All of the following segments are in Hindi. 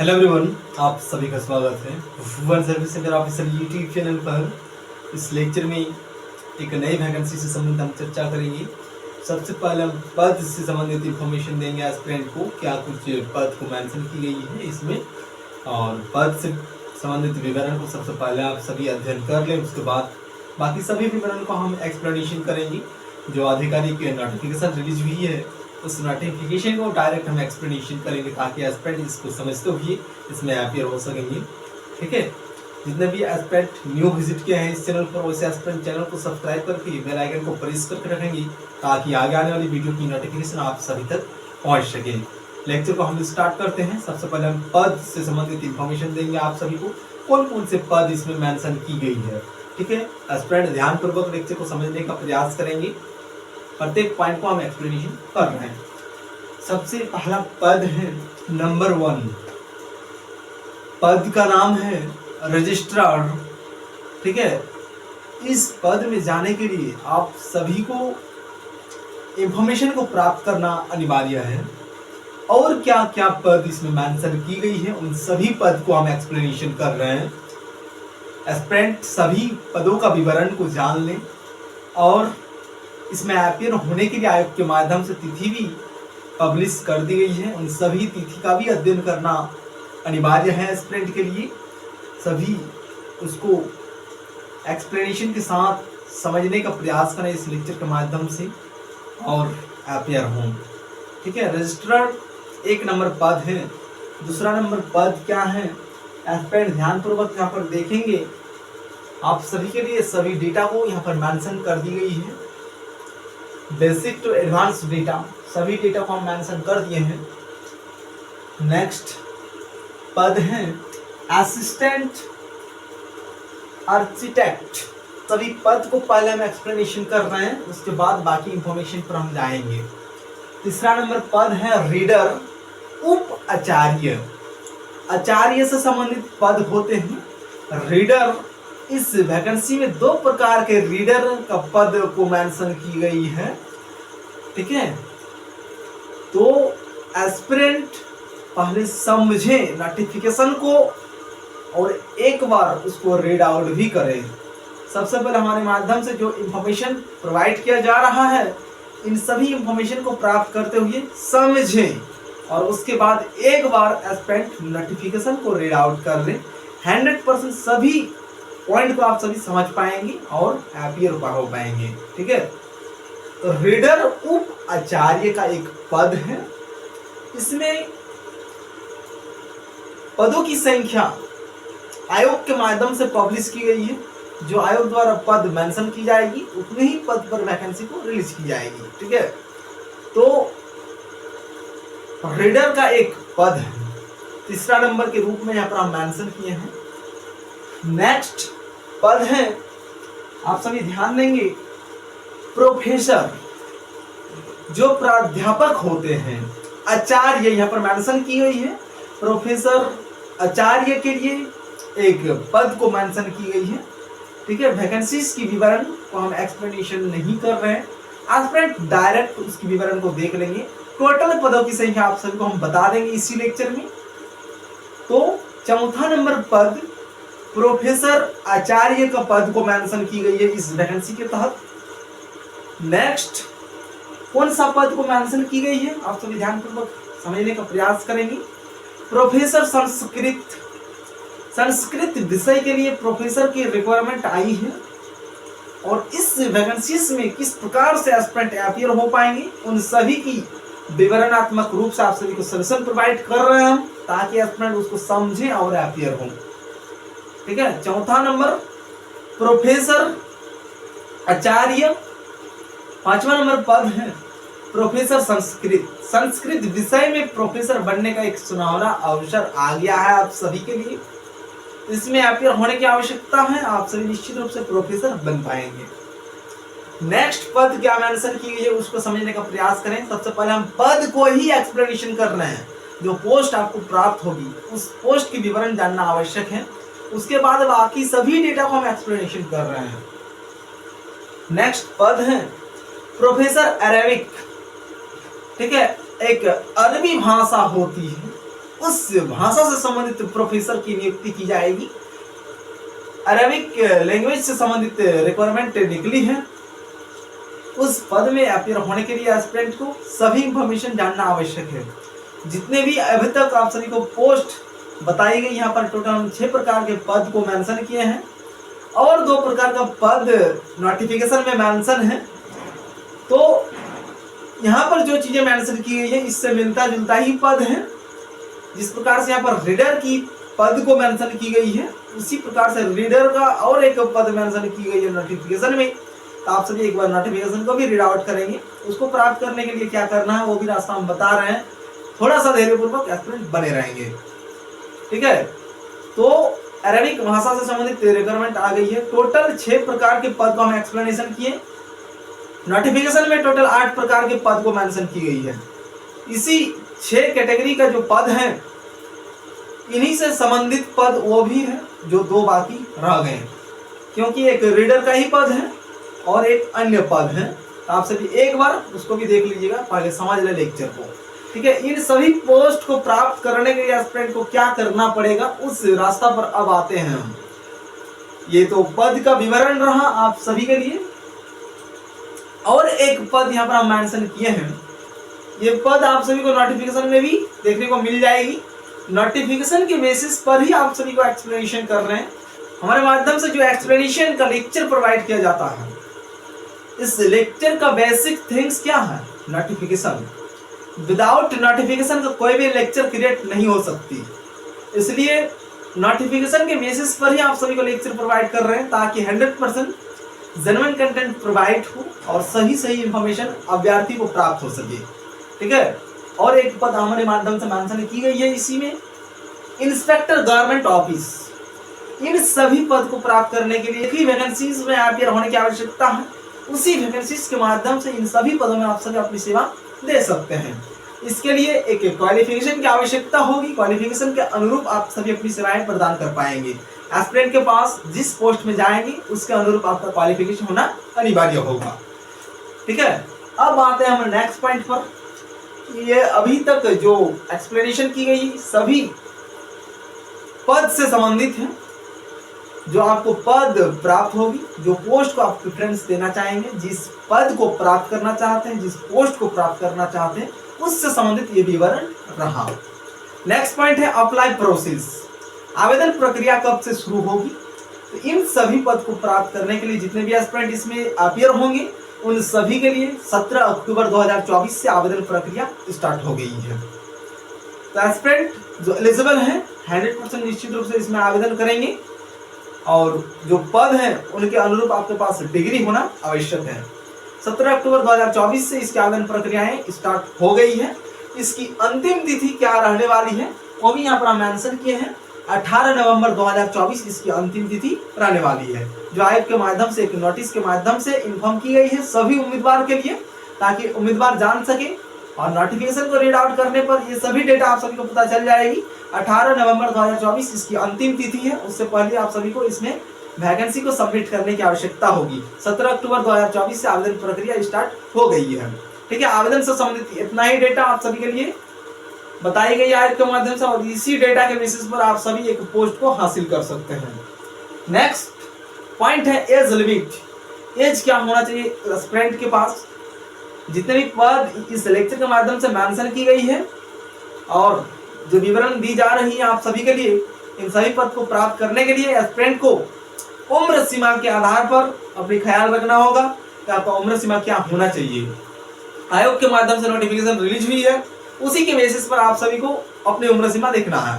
हेलो एवरीवन, आप सभी का स्वागत है Bhuvan service centre officer YouTube channel पर। इस लेक्चर में एक नई वैकेंसी से संबंधित हम चर्चा करेंगे। सबसे पहले हम पद से संबंधित इंफॉर्मेशन देंगे एस्पिरेंट को, क्या कुछ पद को मेंशन की गई है इसमें, और पद से संबंधित विवरण को सबसे पहले आप सभी अध्ययन कर लें। उसके बाद बाकी सभी विवरण को हम एक्सप्लेनेशन करेंगे। जो आधिकारिक नोटिफिकेशन रिलीज हुई है उस नोटिफिकेशन को डायरेक्ट हम एक्सप्लेनेशन करेंगे ताकि एस्पिरेंट इसको समझते हुए इसमें अपियर हो सकेंगे। ठीक है, जितने भी एस्पिरेंट न्यू विजिट किए हैं इस चैनल पर, वैसे एस्पिरेंट चैनल को सब्सक्राइब करके बेल आइकन को प्रेस करके रखेंगे ताकि आगे आने वाली वीडियो की नोटिफिकेशन आप सभी तक पहुंच सके। लेक्चर को हम स्टार्ट करते हैं। सबसे पहले हम पद से संबंधित इंफॉर्मेशन देंगे आप सभी को, कौन कौन से पद इसमें मेंशन की गई है। ठीक है, एस्पिरेंट ध्यानपूर्वक लेक्चर को समझने का प्रयास करेंगे। प्रत्येक पॉइंट को हम एक्सप्लेनेशन कर रहे हैं। सबसे पहला पद है नंबर 1। पद का नाम है रजिस्ट्रार। ठीक है, इस पद में जाने के लिए आप सभी को इंफॉर्मेशन को प्राप्त करना अनिवार्य है। और क्या क्या पद इसमें मेंशन की गई है उन सभी पद को हम एक्सप्लेनेशन कर रहे हैं। एस्पिरेंट सभी पदों का विवरण को जान लें और इसमें अपियर होने के लिए आयोग के माध्यम से तिथि भी पब्लिश कर दी गई है। उन सभी तिथि का भी अध्ययन करना अनिवार्य है एस्पिरेंट के लिए। सभी उसको एक्सप्लेनेशन के साथ समझने का प्रयास करें इस लेक्चर के माध्यम से और अपियर हों। ठीक है, रजिस्ट्रार एक नंबर पद है। दूसरा नंबर पद क्या है, एस्पिरेंट ध्यानपूर्वक यहाँ पर देखेंगे। आप सभी के लिए सभी डेटा को यहाँ पर मेंशन कर दी गई है। बेसिक टू एडवांस डेटा, सभी डेटा को हम मेंशन कर दिए हैं। नेक्स्ट पद है असिस्टेंट आर्किटेक्ट। सभी पद को पहले हम एक्सप्लेनेशन कर रहे हैं, उसके बाद बाकी इंफॉर्मेशन पर हम जाएंगे। तीसरा नंबर पद है रीडर उप आचार्य। आचार्य से संबंधित पद होते हैं। रीडर, इस वैकेंसी में 2 प्रकार के रीडर का पद को मेंशन की गई है। ठीक है, तो एस्पिरेंट पहले समझे नोटिफिकेशन को और एक बार उसको रीड आउट भी करें। सबसे पहले हमारे माध्यम से जो इंफॉर्मेशन प्रोवाइड किया जा रहा है, इन सभी इंफॉर्मेशन को प्राप्त करते हुए समझें और उसके बाद एक बार एस्पिरेंट नोटिफिकेशन को रीड आउट कर लें। 100% सभी पॉइंट को आप सभी समझ पाएंगे और अपियर हो पाएंगे। ठीक है, तो रीडर उप आचार्य का एक पद है। इसमें पदों की संख्या आयोग के माध्यम से पब्लिश की गई है। जो आयोग द्वारा पद मेंशन की जाएगी उतने ही पद पर वैकेंसी को रिलीज की जाएगी। ठीक है, तो रीडर का एक पद है, तीसरा नंबर के रूप में यहाँ पर हम मेंशन किए हैं। नेक्स्ट पद है, आप सभी ध्यान देंगे, प्रोफेसर। जो प्राध्यापक होते हैं, आचार्य यहाँ पर मेंशन की गई है। प्रोफेसर आचार्य के लिए एक पद को मेंशन की गई है। ठीक है, वैकेंसीज की विवरण को हम एक्सप्लेनेशन नहीं कर रहे हैं, एस्पिरेंट डायरेक्ट उसकी विवरण को देख लेंगे। टोटल पदों की संख्या आप सभी को हम बता देंगे इसी लेक्चर में। तो चौथा नंबर पद प्रोफेसर आचार्य का पद को मेंशन की गई है इस वैकेंसी के तहत। नेक्स्ट कौन सा पद को मेंशन की गई है, आप सभी ध्यानपूर्वक समझने का प्रयास करेंगे। प्रोफेसर संस्कृत विषय के लिए प्रोफेसर की रिक्वायरमेंट आई है और इस वैकेंसीज में किस प्रकार से एस्पिरेंट अपियर हो पाएंगे उन सभी की विवरणात्मक रूप से आप सभी को सजेशन प्रोवाइड कर रहे हैं हम, ताकि एस्पिरेंट उसको समझे और अपियर हो। ठीक है, चौथा नंबर प्रोफेसर आचार्य। पांचवा नंबर पद है प्रोफेसर संस्कृत विषय में प्रोफेसर बनने का एक सुनहरा अवसर आ गया है आप सभी के लिए। इसमें अपियर होने की आवश्यकता है, आप सभी निश्चित रूप से प्रोफेसर बन पाएंगे। नेक्स्ट पद क्या मेंशन की गई है उसको समझने का प्रयास करें। सबसे पहले हम पद को ही एक्सप्लेनेशन कर रहे हैं। जो पोस्ट आपको प्राप्त होगी उस पोस्ट की विवरण जानना आवश्यक है, उसके बाद बाकी सभी डेटा को हम एक्सप्लेनेशन कर रहे हैं। नेक्स्ट पद है प्रोफेसर अरेबिक। ठीक है, एक अरबी भाषा होती है उस भाषा से संबंधित प्रोफेसर की नियुक्ति की जाएगी। अरेबिक लैंग्वेज से संबंधित रिक्वायरमेंट निकली है। उस पद में अपियर होने के लिए एस्पिरेंट को सभी इंफॉर्मेशन जानना आवश्यक है। जितने भी अभी तक आप सभी को पोस्ट बताई गई, यहाँ पर टोटल हम 6 प्रकार के पद को मेंशन किए हैं और 2 प्रकार का पद नोटिफिकेशन में मेंशन है। तो यहाँ पर जो चीजें मेंशन की गई है इससे मिलता जुलता ही पद है। जिस प्रकार से यहाँ पर रीडर की पद को मेंशन की गई है, उसी प्रकार से रीडर का और एक पद मेंशन की गई है नोटिफिकेशन में। तो आप सभी एक बार नोटिफिकेशन को भी रीड आउट करेंगे। उसको प्राप्त करने के लिए क्या करना है वो भी रास्ता हम बता रहे हैं। थोड़ा सा धैर्यपूर्वक एस्पिरेंट बने रहेंगे, ठीक है। तो अरेबिक भाषा से संबंधित रिक्वायरमेंट आ गई है। टोटल 6 प्रकार के पद को हम एक्सप्लेनेशन किए। नोटिफिकेशन में टोटल 8 प्रकार के पद को मेंशन की गई है। इसी 6 कैटेगरी का जो पद है, इन्हीं से संबंधित पद वो भी है जो 2 बाकी रह गए, क्योंकि एक रीडर का ही पद है और एक अन्य पद है। तो आप सभी एक बार उसको भी देख लीजिएगा, पहले समझ ले लेक्चर को, ठीक है। इन सभी पोस्ट को प्राप्त करने के लिए एस्पिरेंट को क्या करना पड़ेगा, उस रास्ता पर अब आते हैं हम। ये तो पद का विवरण रहा आप सभी के लिए। और एक पद यहाँ पर हम मेंशन किए हैं, ये पद आप सभी को नोटिफिकेशन में भी देखने को मिल जाएगी। नोटिफिकेशन के बेसिस पर ही आप सभी को एक्सप्लेनेशन कर रहे हैं। हमारे माध्यम से जो एक्सप्लेनेशन का लेक्चर प्रोवाइड किया जाता है, इस लेक्चर का बेसिक थिंग्स क्या है, नोटिफिकेशन। विदाउट नोटिफिकेशन का कोई भी लेक्चर क्रिएट नहीं हो सकती। इसलिए नोटिफिकेशन के बेसिस पर ही आप सभी को लेक्चर प्रोवाइड कर रहे हैं, ताकि 100% जेन्युइन कंटेंट प्रोवाइड हो और सही सही इंफॉर्मेशन अभ्यर्थी को प्राप्त हो सके, ठीक है। और एक पद हमारे माध्यम से मेंशन की गई है इसी में, इंस्पेक्टर गवर्नमेंट ऑफिस। इन सभी पद को प्राप्त करने के लिए एक ही वैकेंसीज में अपियर होने की आवश्यकता है। उसी वैकेंसीज के माध्यम से इन सभी पदों में आप सभी अपनी सेवा दे सकते हैं। इसके लिए एक क्वालिफिकेशन की आवश्यकता होगी। क्वालिफिकेशन के अनुरूप आप सभी अपनी सेवाएं प्रदान कर पाएंगे। एस्पिरेंट के पास जिस पोस्ट में जाएंगे उसके अनुरूप आपका क्वालिफिकेशन होना अनिवार्य होगा, ठीक है। अब आते हैं हम नेक्स्ट पॉइंट पर। ये अभी तक जो एक्सप्लेनेशन की गई सभी पद से संबंधित है। जो आपको पद प्राप्त होगी, जो पोस्ट को आप प्रेफरेंस देना चाहेंगे, जिस पद को प्राप्त करना चाहते हैं, जिस पोस्ट को प्राप्त करना चाहते हैं, उससे संबंधित ये विवरण रहा। नेक्स्ट पॉइंट है अप्लाई प्रोसेस। आवेदन प्रक्रिया कब से शुरू होगी। तो इन सभी पद को प्राप्त करने के लिए जितने भी एस्पिरेंट इसमें अपियर होंगे, उन सभी के लिए 17 अक्टूबर 2024 से आवेदन प्रक्रिया स्टार्ट हो गई है। तो एस्पिरेंट जो एलिजिबल हैं 100% निश्चित रूप से इसमें आवेदन करेंगे और जो पद हैं उनके अनुरूप आपके पास डिग्री होना आवश्यक है। 17 अक्टूबर 2024 से इसकी आवेदन प्रक्रियाएं स्टार्ट हो गई है। इसकी अंतिम तिथि क्या रहने वाली है वो भी यहाँ पर हम मेंशन किए हैं। 18 नवंबर 2024 इसकी अंतिम तिथि रहने वाली है, जो आयोग के माध्यम से एक नोटिस के माध्यम से इन्फॉर्म की गई है सभी उम्मीदवार के लिए, ताकि उम्मीदवार जान सके। और नोटिफिकेशन को रीड आउट करने पर ये सभी डेटा आप सभी को पता चल जाएगी। 18 नवंबर 2024 इसकी अंतिम तिथि है। उससे पहले आप सभी को इसमें वैकेंसी को सबमिट करने की आवश्यकता होगी। 17 अक्टूबर 2024 से आवेदन प्रक्रिया स्टार्ट हो गई है, ठीक है। आवेदन से संबंधित इतना ही डेटा आप सभी के लिए बताई गई आयोग के माध्यम से, और इसी डेटा के बेसिस पर आप सभी एक पोस्ट को हासिल कर सकते हैं। नेक्स्ट पॉइंट है एज लिमिट। एज क्या होना चाहिए एस्पिरेंट के पास। जितने भी पद इस लेक्चर के माध्यम से मेंशन की गई है और जो विवरण दी जा रही है आप सभी के लिए, इन सभी पद को प्राप्त करने के लिए एस्पिरेंट को उम्र सीमा के आधार पर अपनी ख्याल रखना होगा कि आपका उम्र सीमा क्या होना चाहिए। आयोग के माध्यम से नोटिफिकेशन रिलीज हुई है, उसी के बेसिस पर आप सभी को अपनी उम्र सीमा देखना है।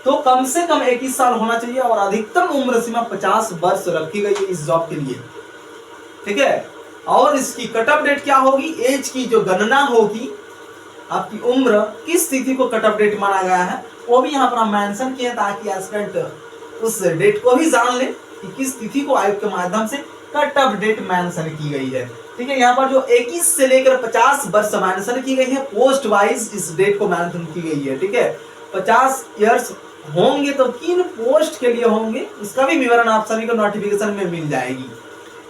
तो कम से कम 21 साल होना चाहिए और अधिकतम उम्र सीमा 50 वर्ष रखी गई है इस जॉब के लिए, ठीक है। और इसकी कट ऑफ डेट क्या होगी, एज की जो गणना होगी, आपकी उम्र किस तिथि को कट ऑफ डेट माना गया है वो भी यहाँ पर हम मेंशन किए, ताकि एस्पिरेंट उस डेट को भी जान ले कि किस तिथि को आयोग के माध्यम से कट ऑफ डेट मेंशन की गई है, ठीक है। यहाँ पर जो 21 से लेकर 50 वर्ष मेंशन की गई है, पोस्ट वाइज इस डेट को मेंशन की गई है, ठीक है। 50 इयर्स होंगे तो किन पोस्ट के लिए होंगे उसका भी विवरण आप सभी को नोटिफिकेशन में मिल जाएगी।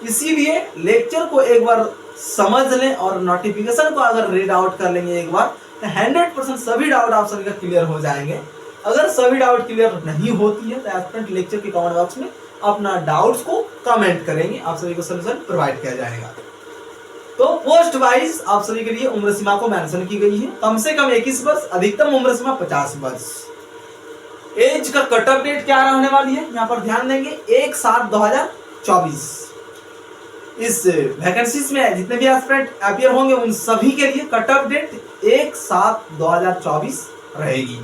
इसीलिए लेक्चर को एक बार समझ लें और नोटिफिकेशन को अगर रीड आउट कर लेंगे एक बार, 100% सभी डाउट आप सभी का क्लियर हो जाएंगे। अगर सभी डाउट क्लियर नहीं होती है तो एस्पिरेंट लेक्चर के कमेंट बॉक्स में अपना डाउट्स को कमेंट करेंगे, आप सभी को सोल्यूशन प्रोवाइड किया जाएगा। तो पोस्ट वाइज आप सभी के लिए उम्र सीमा को मेंशन की गई है, कम से कम 21 वर्ष, अधिकतम उम्र सीमा 50 वर्ष। एज का कट ऑफ डेट क्या रहने वाली है, यहाँ पर ध्यान देंगे 1/7/2024। इस वैकेंसीज में जितने भी एस्पिरेंट अपीयर होंगे उन सभी के लिए कट ऑफ डेट 1/7/2024 रहेगी।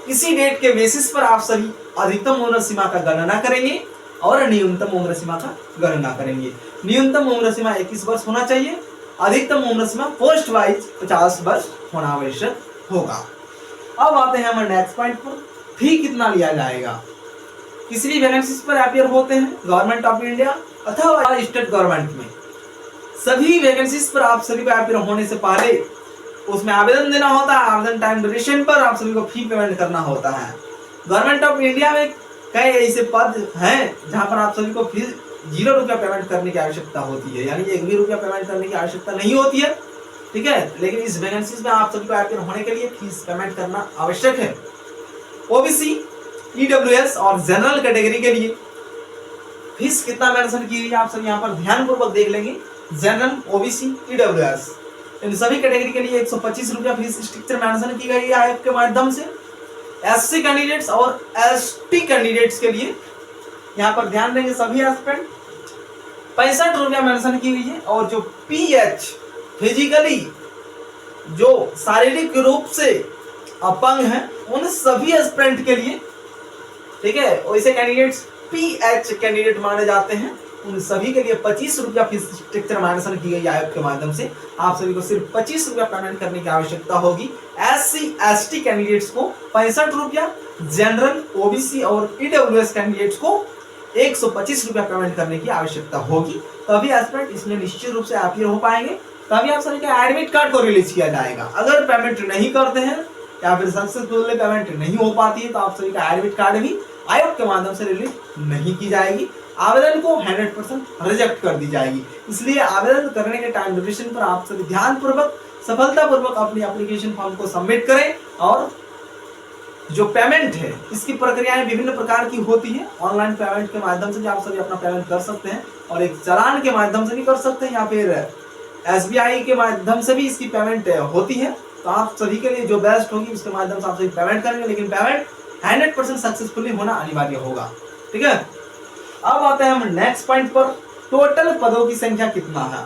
इसी डेट के बेसिस पर आप सभी अधिकतम उम्र सीमा का गणना करेंगे और न्यूनतम उम्र सीमा का गणना करेंगे। न्यूनतम उम्र सीमा 21 वर्ष होना चाहिए, अधिकतम उम्र सीमा पोस्ट वाइज 50 वर्ष होना आवश्यक होगा। अब आते हैं हमारे नेक्स्ट पॉइंट पर, फी कितना लिया जाएगा। किसी भी वैकेंसीज पर अपीयर होते हैं गवर्नमेंट ऑफ इंडिया अथवा स्टेट गवर्नमेंट में, सभी वैकेंसीज पर आप सभी को अपीयर होने से पहले उसमें आवेदन देना होता है। आवेदन टाइम ड्यूरेशन पर आप सभी को फी पेमेंट करना होता है। गवर्नमेंट ऑफ इंडिया में कई ऐसे पद हैं जहां पर आप सभी को फीस 0 रुपया पेमेंट करने की आवश्यकता होती है, यानी 1 भी रुपया पेमेंट करने की आवश्यकता नहीं होती है, ठीक है। लेकिन इस वैकेंसीज में आप सभी को अपीयर होने के लिए फीस पेमेंट करना आवश्यक है। ओबीसी, ईडब्ल्यूएस और जनरल कैटेगरी के लिए फीस कितना मेंशन की गई है आप सब यहाँ पर ध्यानपूर्वक देख लेंगे। जनरल, ओबीसी, ईडब्ल्यूएस इन सभी कैटेगरी के लिए 125 रुपया फीस स्ट्रक्चर मेंशन की गई है आयोग के माध्यम से। एससी कैंडिडेट्स और एसटी कैंडिडेट्स के लिए यहाँ पर ध्यान देंगे सभी एस्पिरेंट 65 रुपया मेंशन की गई है। और जो पीएच फिजिकली जो शारीरिक रूप से अपंग है उन सभी एस्पिरेंट के लिए, ठीक है, वैसे कैंडिडेट्स पीएच कैंडिडेट माने जाते हैं, उन सभी के लिए 25 रुपया फीस स्ट्रक्चर मेंशन की गई आयोग के माध्यम से। आप सभी को सिर्फ 25 रुपया पेमेंट करने की आवश्यकता होगी। एससी एसटी कैंडिडेट्स को 65 रुपया, जनरल, ओबीसी और ईडब्ल्यूएस कैंडिडेट्स को 125 रुपया पेमेंट करने की आवश्यकता होगी। तभी एस्पिरेंट इसमें निश्चित रूप से अपीयर हो पाएंगे, तभी आप सभी का एडमिट कार्ड को रिलीज किया जाएगा। अगर पेमेंट नहीं करते हैं या फिर सक्सेसफुल पेमेंट नहीं हो पाती है तो आप सभी का एडमिट कार्ड भी आयोग के माध्यम से रिलीज नहीं की जाएगी, आवेदन को 100% रिजेक्ट कर दी जाएगी। इसलिए आवेदन करने के टाइम ड्यूरेशन पर आप सभी ध्यानपूर्वक सफलतापूर्वक अपनी एप्लीकेशन फॉर्म को सबमिट करें। और जो पेमेंट है इसकी प्रक्रियाएं विभिन्न प्रकार की होती है। ऑनलाइन पेमेंट के माध्यम से भी आप सभी अपना पेमेंट कर सकते हैं और एक चालान के माध्यम से भी कर सकते हैं या फिर एसबीआई के माध्यम से भी इसकी पेमेंट होती है। तो आप सभी के लिए जो बेस्ट होगी उसके माध्यम से आप सभी पेमेंट करेंगे, लेकिन पेमेंट 100% सक्सेसफुली होना अनिवार्य होगा, ठीक है। अब आते हैं हम नेक्स्ट पॉइंट पर, टोटल पदों की संख्या कितना है।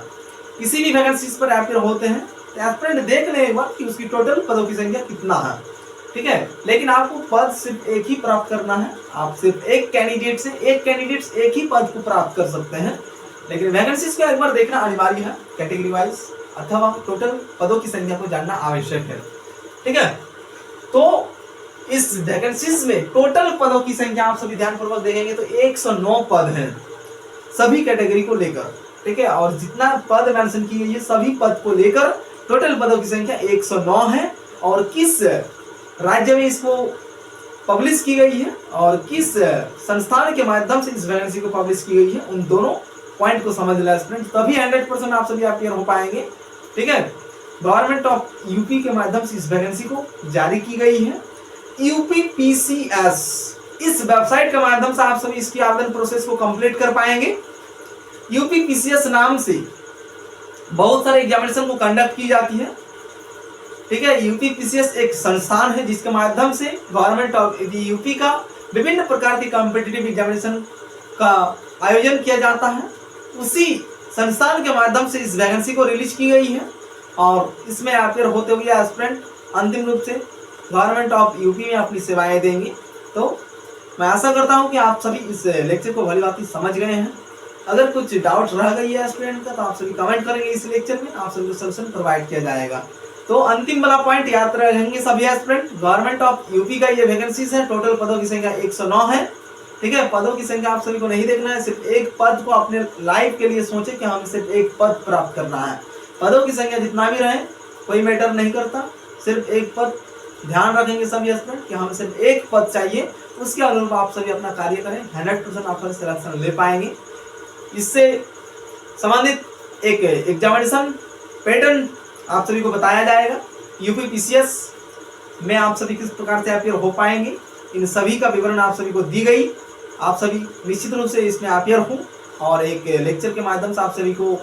किसी भी वैकेंसीज पर अपीयर होते हैं तो एस्पिरेंट देख लें एक बार कि उसकी टोटल पदों की संख्या कितना है, ठीक है। लेकिन आपको पद सिर्फ एक ही प्राप्त करना है, आप सिर्फ एक कैंडिडेट एक ही पद को प्राप्त कर सकते हैं। लेकिन वैकेंसीज को एक बार देखना अनिवार्य है, कैटेगरी वाइज अथवा टोटल पदों की संख्या को जानना आवश्यक है, ठीक है। तो इस वैकेंसीज में टोटल पदों की संख्या आप सभी ध्यानपूर्वक देखेंगे तो 109 पद हैं सभी कैटेगरी को लेकर, ठीक है। और जितना पद मेंशन की गई है सभी पद को लेकर टोटल पदों की संख्या 109 है। और किस राज्य में इसको पब्लिश की गई है और किस संस्थान के माध्यम से इस वैकेंसी को पब्लिश की गई है, उन दोनों पॉइंट को समझ लें स्टूडेंट, तभी 100% आप सभी अपीयर हो पाएंगे, ठीक है। गवर्नमेंट ऑफ यूपी के माध्यम से इस वैकेंसी को जारी की गई है। यूपीपीसीएस इस वेबसाइट के माध्यम से आप सभी इसकी आवेदन प्रोसेस को कंप्लीट कर पाएंगे। यूपीपीसीएस नाम से बहुत सारे एग्जामिनेशन को कंडक्ट की जाती है, ठीक है। यूपीपीसीएस एक संस्थान है जिसके माध्यम से गवर्नमेंट ऑफ यूपी का विभिन्न प्रकार के कॉम्पिटिटिव एग्जामिनेशन का आयोजन किया जाता है। उसी संस्थान के माध्यम से इस वैकेंसी को रिलीज की गई है और इसमें अपीयर होते हुए एस्पिरेंट अंतिम रूप से गवर्नमेंट ऑफ यूपी में अपनी सेवाएं देंगे। तो मैं आशा करता हूं कि आप सभी इस लेक्चर को भली भांति समझ गए हैं। अगर कुछ डाउट रह गई है एस्पिरेंट का तो आप सभी कमेंट करेंगे, इस लेक्चर में आप सभी को सोल्यूशन प्रोवाइड किया जाएगा। तो अंतिम वाला पॉइंट याद रखेंगे सभी एस्पिरेंट, गवर्नमेंट ऑफ यूपी का ये वैकेंसीज है, टोटल पदों की संख्या 109 है, ठीक है। पदों की संख्या आप सभी को नहीं देखना है, सिर्फ एक पद को अपने लाइफ के लिए सोचे कि हमें सिर्फ एक पद प्राप्त करना है। पदों की संख्या जितना भी रहे कोई मैटर नहीं करता, सिर्फ एक पद ध्यान रखेंगे सभी एस्पिरेंट कि हमें सिर्फ एक पद चाहिए, उसके अनुरूप आप सभी अपना कार्य करें, 100% आप सभी सिलेक्शन ले पाएंगे। इससे संबंधित एक एग्जामिनेशन पैटर्न आप सभी को बताया जाएगा, यूपीपीसीएस में आप सभी किस प्रकार से अपियर हो पाएंगे, इन सभी का विवरण आप सभी को दी गई। आप सभी निश्चित रूप से इसमें अपियर हों और एक लेक्चर के माध्यम से आप सभी को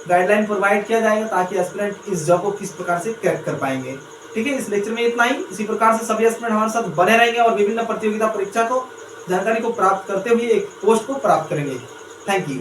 गाइडलाइन प्रोवाइड किया जाएगा ताकि एस्पिरेंट इस जॉब को किस प्रकार से क्रैक कर पाएंगे। ठीक है, इस लेक्चर में इतना ही। इसी प्रकार से सभी एस्पिरेंट हमारे साथ बने रहेंगे और विभिन्न प्रतियोगिता परीक्षा को जानकारी को प्राप्त करते हुए एक पोस्ट को प्राप्त करेंगे। Thank you.